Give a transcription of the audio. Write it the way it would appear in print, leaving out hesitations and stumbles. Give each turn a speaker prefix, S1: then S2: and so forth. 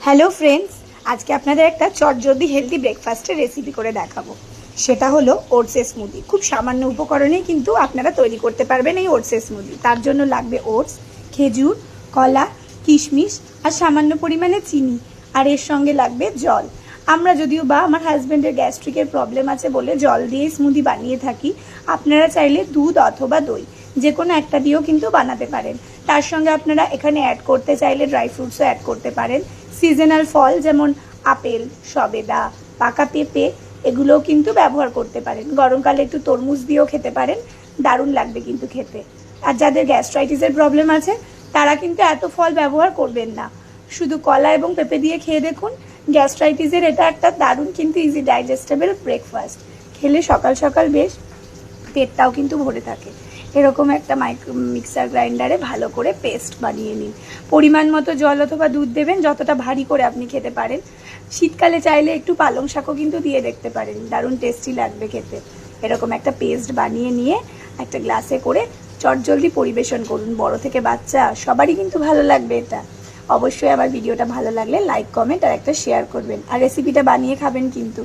S1: Hello friends, আজকে আপনাদের একটা চটজলদি হেলদি ব্রেকফাস্টের রেসিপি করে দেখাবো। সেটা হলো ওটসের স্মুদি। খুব সামান্য উপকরণেই কিন্তু আপনারা তৈরি করতে পারবেন এই ওটসের স্মুদি। তার জন্য লাগবে ওটস, খেজুর, কলা, কিশমিশ আর সামান্য পরিমাণে চিনি, আর এর সঙ্গে লাগবে জল। আমরা যদিও বা আমার হাজব্যান্ডের গ্যাস্ট্রিকের প্রবলেম আছে বলে জল দিয়ে স্মুদি বানিয়ে থাকি। আপনারা চাইলে দুধ অথবা দই যে কোনো একটা দিয়েও কিন্তু বানাতে পারেন। তার সঙ্গে আপনারা এখানে অ্যাড করতে চাইলে ড্রাই ফ্রুটসও অ্যাড করতে পারেন। সিজনাল ফল যেমন আপেল, সবেদা, পাকা পেঁপে এগুলোও কিন্তু ব্যবহার করতে পারেন। গরমকালে একটু তরমুজ দিয়েও খেতে পারেন, দারুণ লাগবে কিন্তু খেতে। আর যাদের গ্যাস্ট্রাইটিসের প্রবলেম আছে তারা কিন্তু এত ফল ব্যবহার করবেন না, শুধু কলা এবং পেঁপে দিয়ে খেয়ে দেখুন। গ্যাস্ট্রাইটিসের এটা একটা দারুণ কিন্তু ইজি ডাইজেস্টেবল ব্রেকফাস্ট। খেলে সকাল সকাল বেশ পেটটাও কিন্তু ভরে থাকে। এরকম একটা মিক্সার গ্রাইন্ডারে ভালো করে পেস্ট বানিয়ে নিন। পরিমাণ মতো জল অথবা দুধ দেবেন, যতটা ভারী করে আপনি খেতে পারেন। শীতকালে চাইলে একটু পালং শাকও কিন্তু দিয়ে দেখতে পারেন, দারুণ টেস্টি লাগবে খেতে। এরকম একটা পেস্ট বানিয়ে নিয়ে একটা গ্লাসে করে চটজলদি পরিবেশন করুন। বড় থেকে বাচ্চা সবারই কিন্তু ভালো লাগবে এটা। অবশ্যই আমার ভিডিওটা ভালো লাগলে লাইক, কমেন্ট আর একটা শেয়ার করবেন, আর রেসিপিটা বানিয়ে খাবেন কিন্তু।